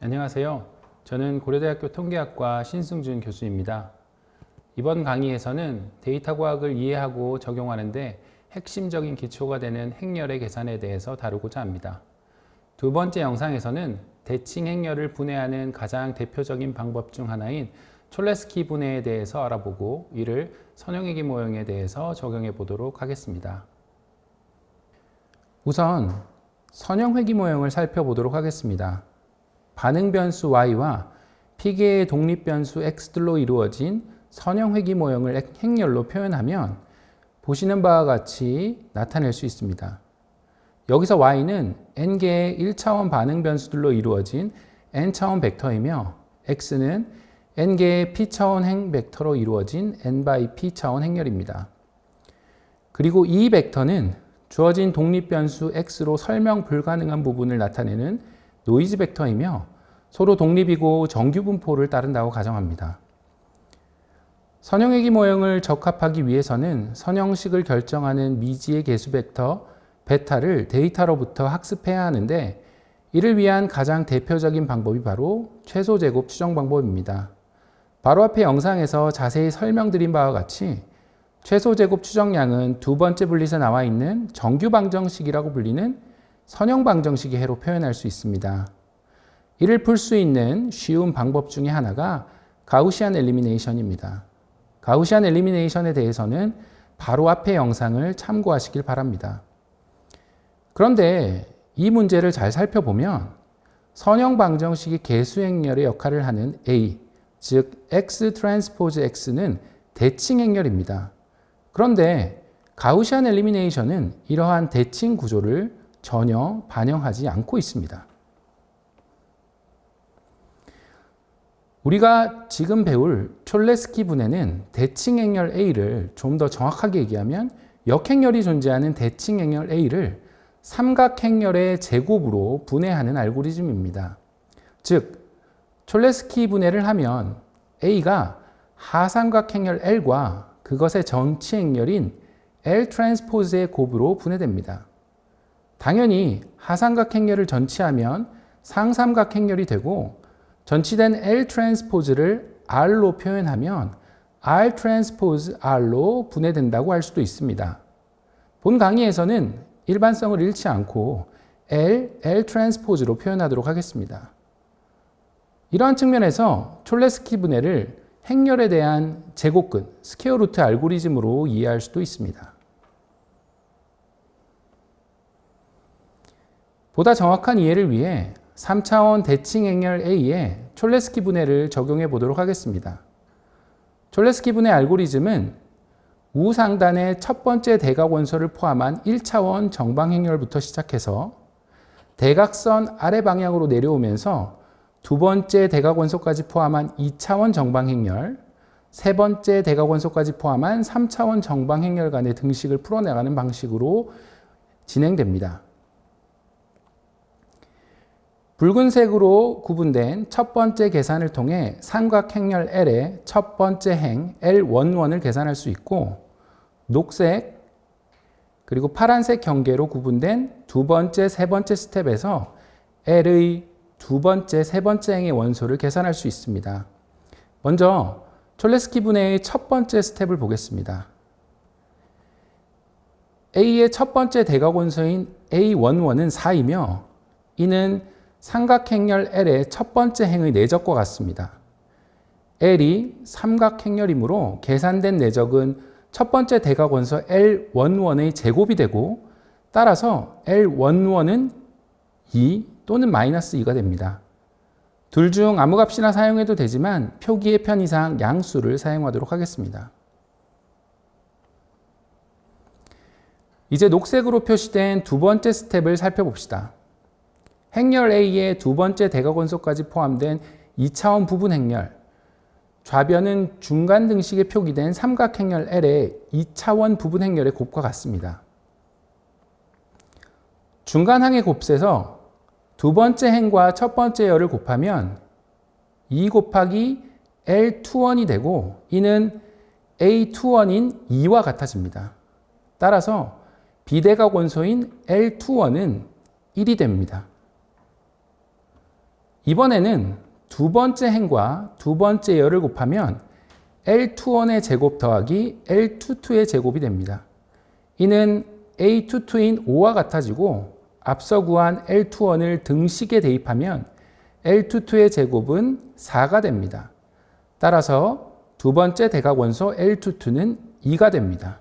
안녕하세요. 저는 고려대학교 통계학과 신승준 교수입니다. 이번 강의에서는 데이터 과학을 이해하고 적용하는데 핵심적인 기초가 되는 행렬의 계산에 대해서 다루고자 합니다. 두 번째 영상에서는 대칭 행렬을 분해하는 가장 대표적인 방법 중 하나인 촐레스키 분해에 대해서 알아보고 이를 선형회귀 모형에 대해서 적용해 보도록 하겠습니다. 우선 선형회귀 모형을 살펴보도록 하겠습니다. 반응 변수 y와 피계의 독립 변수 x들로 이루어진 선형회귀 모형을 행렬로 표현하면 보시는 바와 같이 나타낼 수 있습니다. 여기서 y는 n개의 1차원 반응 변수들로 이루어진 n차원 벡터이며 x는 n개의 p차원 행 벡터로 이루어진 n/p차원 행렬입니다. 그리고 이 벡터는 주어진 독립 변수 x로 설명 불가능한 부분을 나타내는 노이즈 벡터이며 서로 독립이고 정규 분포를 따른다고 가정합니다. 선형회귀 모형을 적합하기 위해서는 선형식을 결정하는 미지의 개수 벡터 베타를 데이터로부터 학습해야 하는데 이를 위한 가장 대표적인 방법이 바로 최소 제곱 추정 방법입니다. 바로 앞의 영상에서 자세히 설명드린 바와 같이 최소 제곱 추정량은 두 번째 분리에서 나와 있는 정규 방정식이라고 불리는 선형 방정식의 해로 표현할 수 있습니다. 이를 풀 수 있는 쉬운 방법 중에 하나가 가우시안 엘리미네이션입니다. 가우시안 엘리미네이션에 대해서는 바로 앞의 영상을 참고하시길 바랍니다. 그런데 이 문제를 잘 살펴보면 선형 방정식이 개수 행렬의 역할을 하는 A, 즉 X 트랜스포즈 X는 대칭 행렬입니다. 그런데 가우시안 엘리미네이션은 이러한 대칭 구조를 전혀 반영하지 않고 있습니다. 우리가 지금 배울 촐레스키 분해는 대칭 행렬 A를 좀 더 정확하게 얘기하면 역행렬이 존재하는 대칭 행렬 A를 삼각 행렬의 제곱으로 분해하는 알고리즘입니다. 즉, 촐레스키 분해를 하면 A가 하삼각 행렬 L과 그것의 전치 행렬인 L 트랜스포즈의 곱으로 분해됩니다. 당연히 하삼각 행렬을 전치하면 상삼각 행렬이 되고 전치된 L 트랜스포즈를 R로 표현하면 R 트랜스포즈 R로 분해된다고 할 수도 있습니다. 본 강의에서는 일반성을 잃지 않고 L 트랜스포즈로 표현하도록 하겠습니다. 이러한 측면에서 촐레스키 분해를 행렬에 대한 제곱근, 스퀘어 루트 알고리즘으로 이해할 수도 있습니다. 보다 정확한 이해를 위해 3차원 대칭 행렬 A에 촐레스키 분해를 적용해 보도록 하겠습니다. 촐레스키 분해 알고리즘은 우상단의 첫 번째 대각 원소를 포함한 1차원 정방 행렬부터 시작해서 대각선 아래 방향으로 내려오면서 두 번째 대각 원소까지 포함한 2차원 정방 행렬, 세 번째 대각 원소까지 포함한 3차원 정방 행렬 간의 등식을 풀어나가는 방식으로 진행됩니다. 붉은색으로 구분된 첫 번째 계산을 통해 삼각 행렬 L의 첫 번째 행 L11을 계산할 수 있고 녹색 그리고 파란색 경계로 구분된 두 번째, 세 번째 스텝에서 L의 두 번째, 세 번째 행의 원소를 계산할 수 있습니다. 먼저 촐레스키 분해의 첫 번째 스텝을 보겠습니다. A의 첫 번째 대각 원소인 A11은 4이며 이는 삼각행렬 L의 첫 번째 행의 내적과 같습니다. L이 삼각행렬이므로 계산된 내적은 첫 번째 대각 원소 L11의 제곱이 되고 따라서 L11은 2 또는 마이너스 2가 됩니다. 둘 중 아무 값이나 사용해도 되지만 표기의 편의상 양수를 사용하도록 하겠습니다. 이제 녹색으로 표시된 두 번째 스텝을 살펴봅시다. 행렬 A의 두 번째 대각 원소까지 포함된 2차원 부분 행렬, 좌변은 중간 등식에 표기된 삼각 행렬 L의 2차원 부분 행렬의 곱과 같습니다. 중간항의 곱셈에서 두 번째 행과 첫 번째 열을 곱하면 2 곱하기 L21이 되고 이는 A21인 2와 같아집니다. 따라서 비대각 원소인 L21은 1이 됩니다. 이번에는 두 번째 행과 두 번째 열을 곱하면 L21의 제곱 더하기 L22의 제곱이 됩니다. 이는 A22인 5와 같아지고 앞서 구한 L21을 등식에 대입하면 L22의 제곱은 4가 됩니다. 따라서 두 번째 대각원소 L22는 2가 됩니다.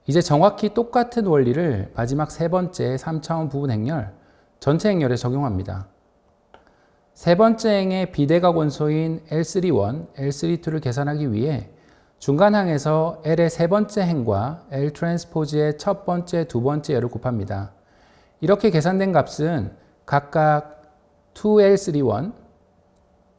이제 정확히 똑같은 원리를 마지막 세 번째 3차원 부분 행렬 전체 행렬에 적용합니다. 세 번째 행의 비대각 원소인 L31, L32를 계산하기 위해 중간항에서 L의 세 번째 행과 L 트랜스포즈의 첫 번째, 두 번째 열을 곱합니다. 이렇게 계산된 값은 각각 2L31,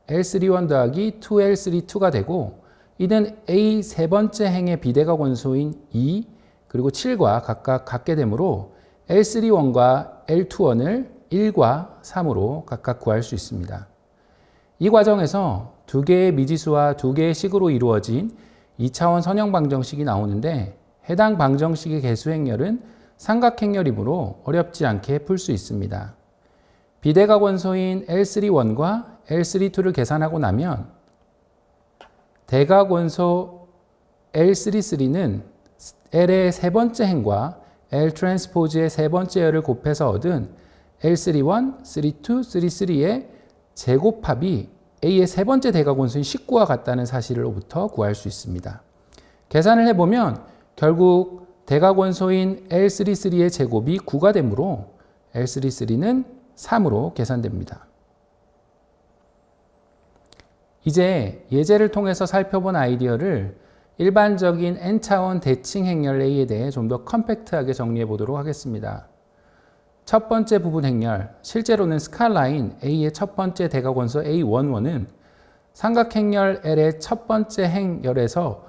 L31 더하기 2L32가 되고 이는 A 세 번째 행의 비대각 원소인 2 그리고 7과 각각 같게 되므로 L31과 L21을 1과 3으로 각각 구할 수 있습니다. 이 과정에서 두 개의 미지수와 두 개의 식으로 이루어진 2차원 선형 방정식이 나오는데 해당 방정식의 개수행렬은 삼각행렬이므로 어렵지 않게 풀 수 있습니다. 비대각 원소인 L31과 L32를 계산하고 나면 대각 원소 L33는 L의 세 번째 행과 L 트랜스포즈의 세 번째 열을 곱해서 얻은 L31, 32, 33의 제곱합이 A의 세 번째 대각 원소인 19와 같다는 사실로부터 구할 수 있습니다. 계산을 해보면 결국 대각 원소인 L33의 제곱이 9가 되므로 L33는 3으로 계산됩니다. 이제 예제를 통해서 살펴본 아이디어를 일반적인 n차원 대칭 행렬 A에 대해 좀 더 컴팩트하게 정리해 보도록 하겠습니다. 첫 번째 부분 행렬, 실제로는 스칼라인 A의 첫 번째 대각 원소 A11은 삼각행렬 L의 첫 번째 행열에서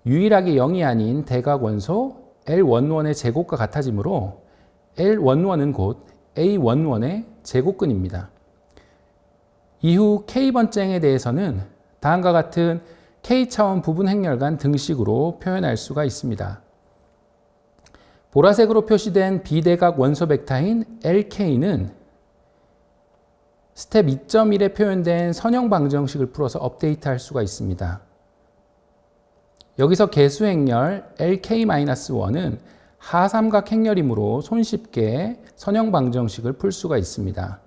유일하게 0이 아닌 대각 원소 L11의 제곱과 같아지므로 L11은 곧 A11의 제곱근입니다. 이후 K번째 행에 대해서는 다음과 같은 K차원 부분 행렬 간 등식으로 표현할 수가 있습니다. 보라색으로 표시된 비대각 원소 벡터인 LK는 스텝 2.1에 표현된 선형 방정식을 풀어서 업데이트할 수가 있습니다. 여기서 개수 행렬 LK-1은 하삼각 행렬이므로 손쉽게 선형 방정식을 풀 수가 있습니다.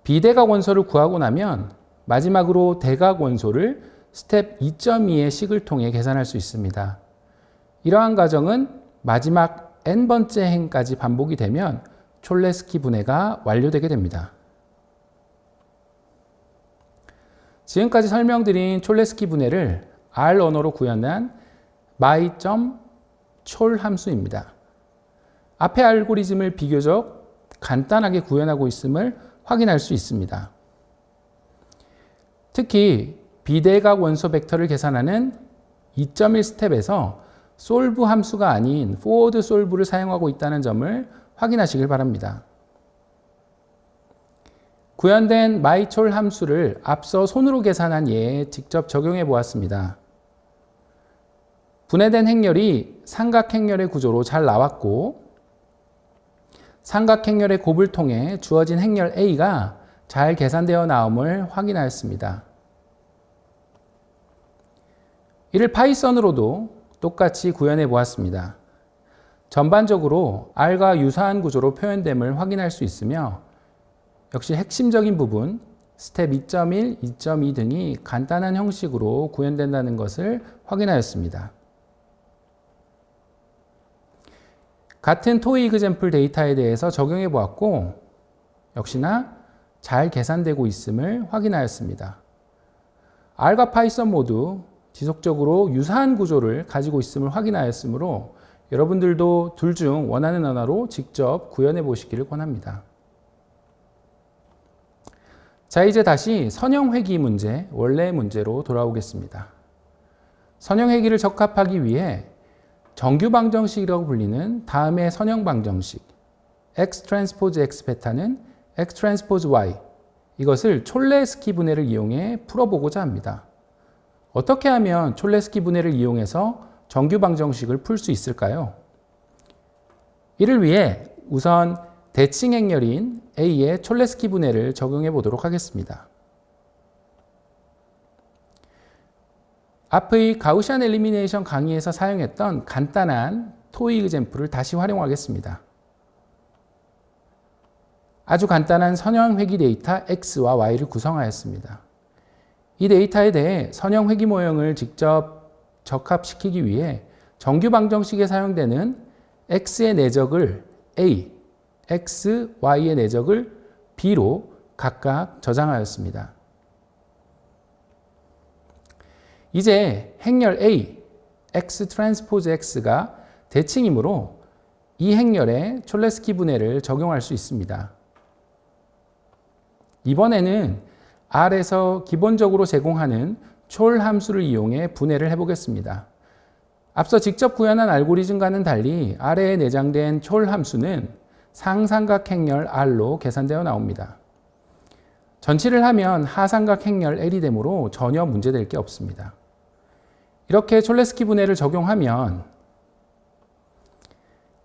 비대각 원소를 구하고 나면 마지막으로 대각 원소를 스텝 2.2의 식을 통해 계산할 수 있습니다. 이러한 과정은 마지막 n번째 행까지 반복이 되면 촐레스키 분해가 완료되게 됩니다. 지금까지 설명드린 촐레스키 분해를 R 언어로 구현한 my.chol 함수입니다. 앞의 알고리즘을 비교적 간단하게 구현하고 있음을 확인할 수 있습니다. 특히 비대각 원소 벡터를 계산하는 2.1 스텝에서 솔브 함수가 아닌 forward solve를 사용하고 있다는 점을 확인하시길 바랍니다. 구현된 mychol 함수를 앞서 손으로 계산한 예에 직접 적용해 보았습니다. 분해된 행렬이 삼각행렬의 구조로 잘 나왔고 삼각행렬의 곱을 통해 주어진 행렬 A가 잘 계산되어 나옴을 확인하였습니다. 이를 파이썬으로도 똑같이 구현해 보았습니다. 전반적으로 R과 유사한 구조로 표현됨을 확인할 수 있으며 역시 핵심적인 부분 스텝 2.1, 2.2 등이 간단한 형식으로 구현된다는 것을 확인하였습니다. 같은 토이 이그젬플 데이터에 대해서 적용해 보았고 역시나 잘 계산되고 있음을 확인하였습니다. R과 파이썬 모두 지속적으로 유사한 구조를 가지고 있음을 확인하였으므로 여러분들도 둘 중 원하는 언어로 직접 구현해 보시기를 권합니다. 자, 이제 다시 선형 회귀 문제, 원래 문제로 돌아오겠습니다. 선형 회귀를 적합하기 위해 정규 방정식이라고 불리는 다음의 선형 방정식 x 트랜스포즈 x 베타는 x 트랜스포즈 y 이것을 촐레스키 분해를 이용해 풀어보고자 합니다. 어떻게 하면 촐레스키 분해를 이용해서 정규 방정식을 풀 수 있을까요? 이를 위해 우선 대칭 행렬인 A의 촐레스키 분해를 적용해 보도록 하겠습니다. 앞의 가우시안 엘리미네이션 강의에서 사용했던 간단한 토익 이그젬플을 다시 활용하겠습니다. 아주 간단한 선형 회귀 데이터 X와 Y를 구성하였습니다. 이 데이터에 대해 선형 회귀 모형을 직접 적합시키기 위해 정규 방정식에 사용되는 X의 내적을 A, X, Y의 내적을 B로 각각 저장하였습니다. 이제 행렬 A, X 트랜스포즈 X가 대칭이므로 이 행렬에 촐레스키 분해를 적용할 수 있습니다. 이번에는 R에서 기본적으로 제공하는 촐 함수를 이용해 분해를 해보겠습니다. 앞서 직접 구현한 알고리즘과는 달리 R에 내장된 촐 함수는 상삼각 행렬 R로 계산되어 나옵니다. 전치를 하면 하삼각 행렬 L이 되므로 전혀 문제될 게 없습니다. 이렇게 촐레스키 분해를 적용하면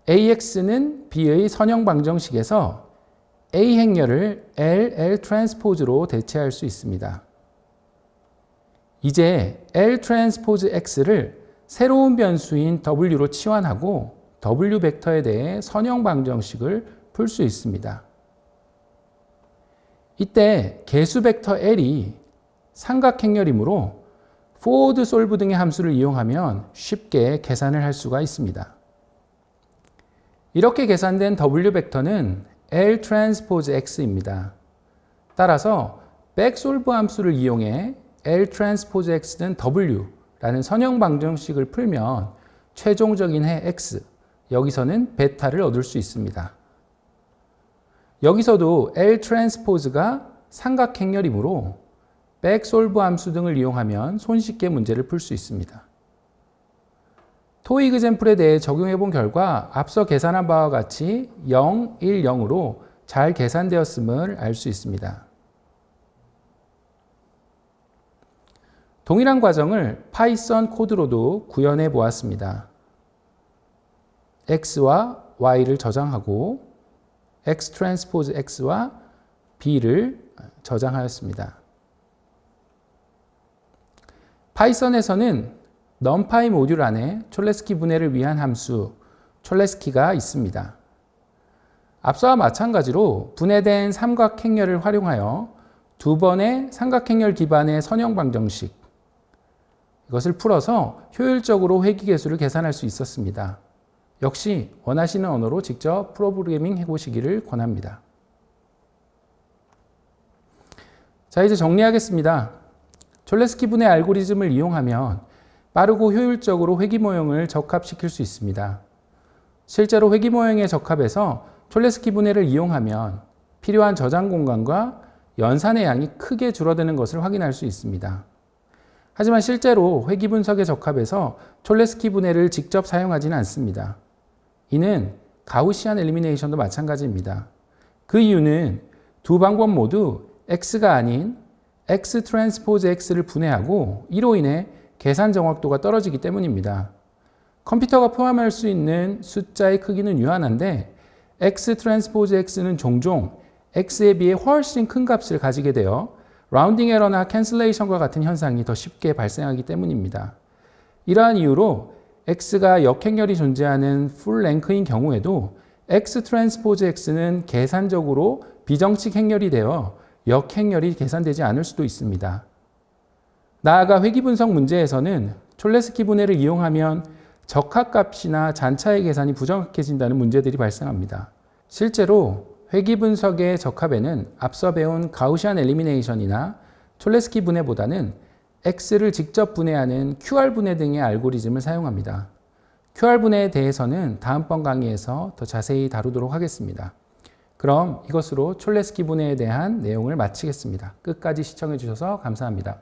AX는 B의 선형 방정식에서 A 행렬을 L 트랜스포즈로 대체할 수 있습니다. 이제 L 트랜스포즈 X를 새로운 변수인 W로 치환하고 W 벡터에 대해 선형 방정식을 풀 수 있습니다. 이때 개수 벡터 L이 삼각 행렬이므로 포워드 솔브 등의 함수를 이용하면 쉽게 계산을 할 수가 있습니다. 이렇게 계산된 W 벡터는 L 트랜스포즈 X입니다. 따라서 백솔브 함수를 이용해 L 트랜스포즈 X는 W라는 선형 방정식을 풀면 최종적인 해 X, 여기서는 베타를 얻을 수 있습니다. 여기서도 L 트랜스포즈가 삼각 행렬이므로 백솔브 함수 등을 이용하면 손쉽게 문제를 풀 수 있습니다. 토익 이그젬플에 대해 적용해 본 결과 앞서 계산한 바와 같이 0, 1, 0으로 잘 계산되었음을 알 수 있습니다. 동일한 과정을 파이썬 코드로도 구현해 보았습니다. X와 Y를 저장하고 X 트랜스포즈 X와 B를 저장하였습니다. 파이썬에서는 numpy 모듈 안에 촐레스키 분해를 위한 함수 촐레스키가 있습니다. 앞서와 마찬가지로 분해된 삼각 행렬을 활용하여 두 번의 삼각 행렬 기반의 선형 방정식, 이것을 풀어서 효율적으로 회귀 개수를 계산할 수 있었습니다. 역시 원하시는 언어로 직접 프로그래밍 해보시기를 권합니다. 자, 이제 정리하겠습니다. 촐레스키 분해 알고리즘을 이용하면 빠르고 효율적으로 회귀 모형을 적합시킬 수 있습니다. 실제로 회귀 모형에 적합해서 촐레스키 분해를 이용하면 필요한 저장 공간과 연산의 양이 크게 줄어드는 것을 확인할 수 있습니다. 하지만 실제로 회귀 분석에 적합해서 촐레스키 분해를 직접 사용하지는 않습니다. 이는 가우시안 엘리미네이션도 마찬가지입니다. 그 이유는 두 방법 모두 X가 아닌 X 트랜스포즈 X를 분해하고 이로 인해 계산 정확도가 떨어지기 때문입니다. 컴퓨터가 포함할 수 있는 숫자의 크기는 유한한데 X 트랜스포즈 X는 종종 X에 비해 훨씬 큰 값을 가지게 되어 라운딩 에러나 캔슬레이션과 같은 현상이 더 쉽게 발생하기 때문입니다. 이러한 이유로 X가 역행렬이 존재하는 풀 랭크인 경우에도 X 트랜스포즈 X는 계산적으로 비정칙 행렬이 되어 역행렬이 계산되지 않을 수도 있습니다. 나아가 회귀 분석 문제에서는 촐레스키 분해를 이용하면 적합값이나 잔차의 계산이 부정확해진다는 문제들이 발생합니다. 실제로 회귀 분석의 적합에는 앞서 배운 가우시안 엘리미네이션이나 촐레스키 분해보다는 X를 직접 분해하는 QR 분해 등의 알고리즘을 사용합니다. QR 분해에 대해서는 다음번 강의에서 더 자세히 다루도록 하겠습니다. 그럼 이것으로 촐레스키 분해에 대한 내용을 마치겠습니다. 끝까지 시청해 주셔서 감사합니다.